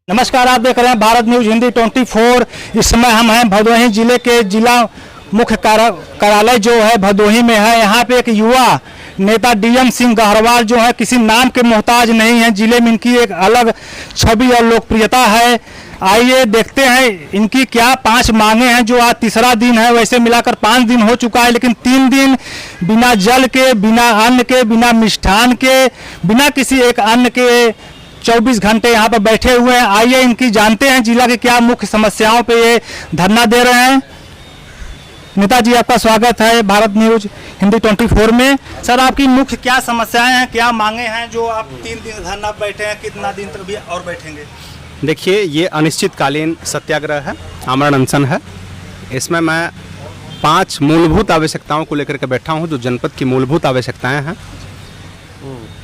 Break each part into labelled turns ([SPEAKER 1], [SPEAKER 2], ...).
[SPEAKER 1] नमस्कार, आप देख रहे हैं भारत न्यूज हिंदी 24। इस समय हम हैं भदोही जिले के जिला मुख्य कार्यालय जो है भदोही में है। यहाँ पे एक युवा नेता डीएम सिंह गहरवाल जो है किसी नाम के मोहताज नहीं है। जिले में इनकी एक अलग छवि और लोकप्रियता है। आइए देखते हैं इनकी क्या 5 मांगे हैं, जो आज तीसरा दिन है। वैसे मिलाकर 5 दिन हो चुका है, लेकिन 3 दिन बिना जल के, बिना अन्न के, बिना मिष्ठान के, बिना किसी एक अन्न के 24 घंटे यहाँ पर बैठे हुए हैं। आइए इनकी जानते हैं जिला के क्या मुख्य समस्याओं पे ये धरना दे रहे हैं। नेताजी, आपका स्वागत है भारत न्यूज हिंदी 24 में। सर, आपकी मुख्य क्या समस्याएं हैं, क्या मांगे हैं जो आप 3 दिन धरना बैठे हैं? कितना दिन तक भी और बैठेंगे?
[SPEAKER 2] देखिए, ये अनिश्चितकालीन सत्याग्रह है, आमरण अनशन है। इसमें मैं 5 मूलभूत आवश्यकताओं को लेकर के बैठा हूँ, जो जनपद की मूलभूत आवश्यकताएं हैं।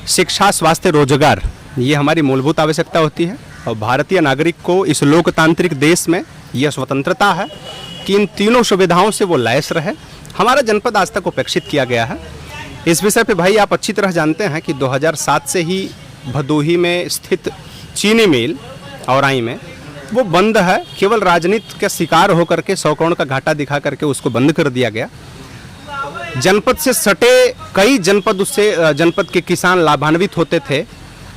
[SPEAKER 2] शिक्षा, स्वास्थ्य, रोजगार, ये हमारी मूलभूत आवश्यकता होती है। और भारतीय नागरिक को इस लोकतांत्रिक देश में यह स्वतंत्रता है कि इन तीनों सुविधाओं से वो लैस रहे। हमारा जनपद आज तक उपेक्षित किया गया है। इस विषय पे भाई आप अच्छी तरह जानते हैं कि 2007 से ही भदोही में स्थित चीनी मिल औराई में वो बंद है। केवल राजनीति के शिकार होकर के 100 करोड़ का घाटा दिखा करके उसको बंद कर दिया गया। जनपद से सटे कई जनपद, उससे जनपद के किसान लाभान्वित होते थे।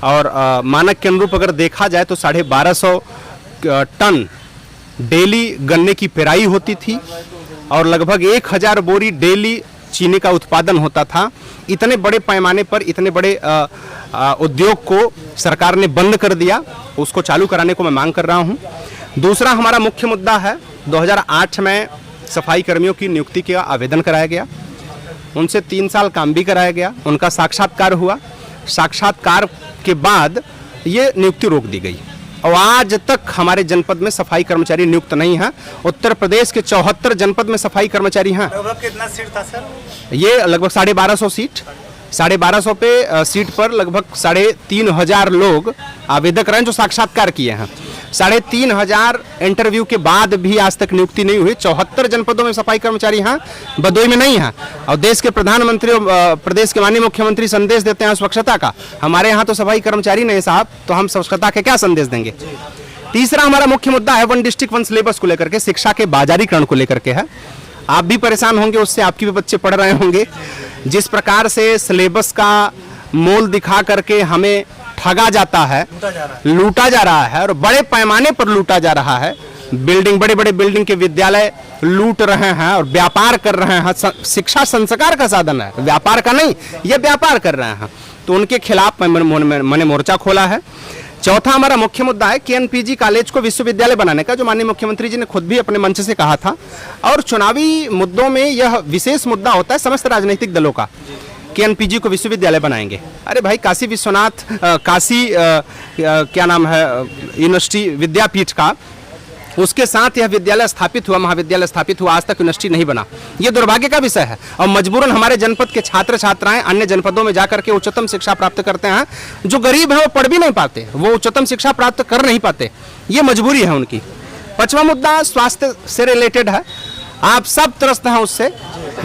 [SPEAKER 2] और मानक के अनुरूप अगर देखा जाए तो 1250 टन डेली गन्ने की पेराई होती थी और लगभग 1000 बोरी डेली चीनी का उत्पादन होता था। इतने बड़े पैमाने पर इतने बड़े उद्योग को सरकार ने बंद कर दिया। उसको चालू कराने को मैं मांग कर रहा हूं। दूसरा हमारा मुख्य मुद्दा है, 2008 में सफाई कर्मियों की नियुक्ति का आवेदन कराया गया। उनसे 3 साल काम भी कराया गया। उनका साक्षात्कार हुआ। साक्षात्कार के बाद ये नियुक्ति रोक दी गई और आज तक हमारे जनपद में सफाई कर्मचारी नियुक्त नहीं है। उत्तर प्रदेश के 74 जनपद में सफाई कर्मचारी हैं।
[SPEAKER 1] लगभग कितना सीट था सर?
[SPEAKER 2] ये लगभग 1250 सीट, 1250 पे सीट पर लगभग 3500 लोग आवेदक रहे जो साक्षात्कार किए हैं। 3500 इंटरव्यू के बाद भी आज तक नियुक्ति नहीं हुई। 74 जनपदों में सफाई कर्मचारी हैं, भदोही में नहीं है। और देश के प्रधानमंत्री और प्रदेश के माननीय मुख्यमंत्री संदेश देते हैं स्वच्छता का। हमारे यहाँ तो सफाई कर्मचारी नहीं साहब, तो हम स्वच्छता के क्या संदेश देंगे? तीसरा हमारा मुख्य मुद्दा है 1 डिस्ट्रिक्ट 1 सिलेबस को लेकर के, शिक्षा के बाजारीकरण को लेकर के है। आप भी परेशान होंगे उससे, आपके भी बच्चे पढ़ रहे होंगे। जिस प्रकार से सिलेबस का मोल दिखा करके हमें ठगा जाता है, लूटा जा रहा है और बड़े पैमाने पर लूटा जा रहा है। बड़े बड़े बिल्डिंग के विद्यालय लूट रहे हैं और व्यापार कर रहे हैं। शिक्षा संस्कार का साधन है, व्यापार का नहीं, ये व्यापार कर रहे हैं। तो उनके खिलाफ मैंने मोर्चा खोला है। चौथा हमारा मुख्य मुद्दा है KNPG कॉलेज को विश्वविद्यालय बनाने का, जो माननीय मुख्यमंत्री जी ने खुद भी अपने मंच से कहा था। और चुनावी मुद्दों में यह विशेष मुद्दा होता है समस्त राजनीतिक दलों का, KNPG को विश्वविद्यालय बनाएंगे। अरे भाई, काशी विश्वनाथ क्या नाम है यूनिवर्सिटी विद्यापीठ का, उसके साथ यह विद्यालय स्थापित हुआ, महाविद्यालय स्थापित हुआ, आज तक यूनिवर्सिटी नहीं बना। यह दुर्भाग्य का विषय है। और मजबूरन हमारे जनपद के छात्र छात्राएं अन्य जनपदों में जाकर के उच्चतम शिक्षा प्राप्त करते हैं। जो गरीब है वो पढ़ भी नहीं पाते, वो उच्चतम शिक्षा प्राप्त कर नहीं पाते। ये मजबूरी है उनकी। 5वां मुद्दा स्वास्थ्य से रिलेटेड है। आप सब त्रस्त हैं उससे।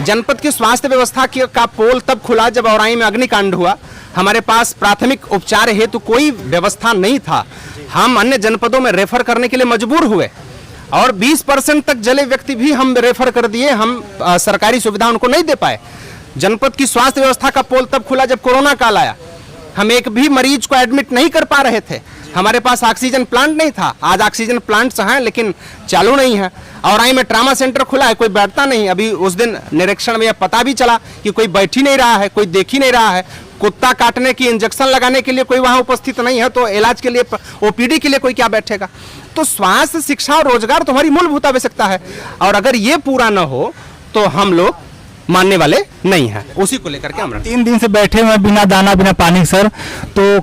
[SPEAKER 2] जनपद की स्वास्थ्य व्यवस्था का पोल तब खुला जब औराई में अग्निकांड हुआ। हमारे पास प्राथमिक उपचार हेतु कोई व्यवस्था नहीं था। हम अन्य जनपदों में रेफर करने के लिए मजबूर हुए और 20% तक जले व्यक्ति भी हम रेफर कर दिए। हम सरकारी सुविधा उनको नहीं दे पाए। जनपद की स्वास्थ्य व्यवस्था का पोल तब खुला जब कोरोना काल आया। हम एक भी मरीज को एडमिट नहीं कर पा रहे थे। हमारे पास ऑक्सीजन प्लांट नहीं था। आज ऑक्सीजन प्लांट्स हैं लेकिन चालू नहीं है। औराई में ट्रामा सेंटर खुला है, कोई बैठता नहीं। अभी उस दिन निरीक्षण में यह पता भी चला कि कोई बैठ ही नहीं रहा है, कोई देख ही नहीं रहा है। कुत्ता काटने की इंजेक्शन लगाने के लिए कोई वहां उपस्थित नहीं है, तो इलाज के लिए OPD के लिए कोई क्या बैठेगा? तो स्वास्थ्य, शिक्षा और रोजगार तो हमारी मूलभूत आवश्यकता है। और अगर ये पूरा न हो तो हम लोग मानने वाले नहीं हैं। उसी को लेकर के हम
[SPEAKER 1] 3 दिन से बैठे हुए बिना दाना बिना पानी। सर, तो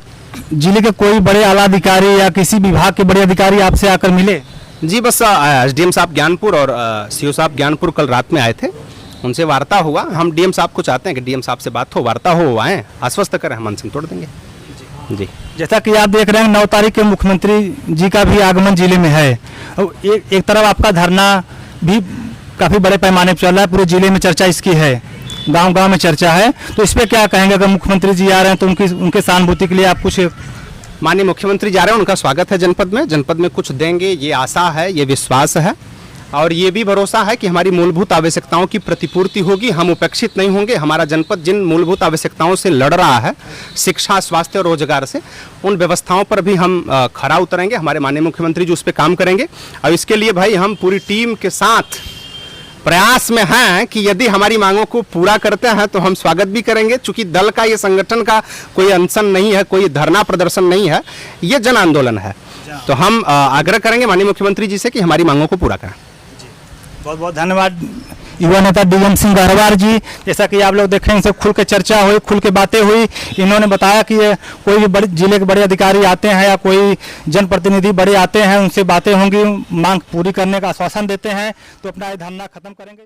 [SPEAKER 1] जिले के कोई बड़े आला अधिकारी या किसी विभाग के बड़े अधिकारी आपसे आकर मिले?
[SPEAKER 2] जी, बस SDM साहब ज्ञानपुर और CO साहब ज्ञानपुर कल रात में आए थे। उनसे वार्ता हुआ। हम DM साहब को चाहते हैं कि DM साहब से बात हो, वार्ता हो, आए, आश्वस्त करें, हम अनशन तोड़ देंगे। जी,
[SPEAKER 1] जैसा कि आप देख रहे हैं 9 तारीख के मुख्यमंत्री जी का भी आगमन जिले में है। और एक तरफ आपका धरना भी काफ़ी बड़े पैमाने पर चल रहा है, पूरे जिले में चर्चा इसकी है, गांव-गांव में चर्चा है। तो इस पर क्या कहेंगे? अगर मुख्यमंत्री जी आ रहे हैं तो उनके सहानुभूति के लिए आप कुछ
[SPEAKER 2] माननीय मुख्यमंत्री जा रहे हैं, उनका स्वागत है जनपद में कुछ देंगे, ये आशा है, ये विश्वास है और ये भी भरोसा है कि हमारी मूलभूत आवश्यकताओं की प्रतिपूर्ति होगी। हम उपेक्षित नहीं होंगे। हमारा जनपद जिन मूलभूत आवश्यकताओं से लड़ रहा है, शिक्षा, स्वास्थ्य और रोजगार से, उन व्यवस्थाओं पर भी हम खरा उतरेंगे। हमारे माननीय मुख्यमंत्री जी उस पर काम करेंगे और इसके लिए भाई हम पूरी टीम के साथ प्रयास में हैं कि यदि हमारी मांगों को पूरा करते हैं तो हम स्वागत भी करेंगे। चूंकि दल का, ये संगठन का कोई अनशन नहीं है, कोई धरना प्रदर्शन नहीं है, ये जन आंदोलन है। तो हम आग्रह करेंगे माननीय मुख्यमंत्री जी से कि हमारी मांगों को पूरा करें।
[SPEAKER 1] बहुत बहुत धन्यवाद युवा नेता डीएम सिंह गहरवाल जी। जैसा कि आप लोग देखें, इनसे खुल के चर्चा हुई, खुल के बातें हुई। इन्होंने बताया कि ये कोई भी बड़े जिले के बड़े अधिकारी आते हैं या कोई जनप्रतिनिधि बड़े आते हैं, उनसे बातें होंगी, मांग पूरी करने का आश्वासन देते हैं, तो अपना ये धरना खत्म करेंगे।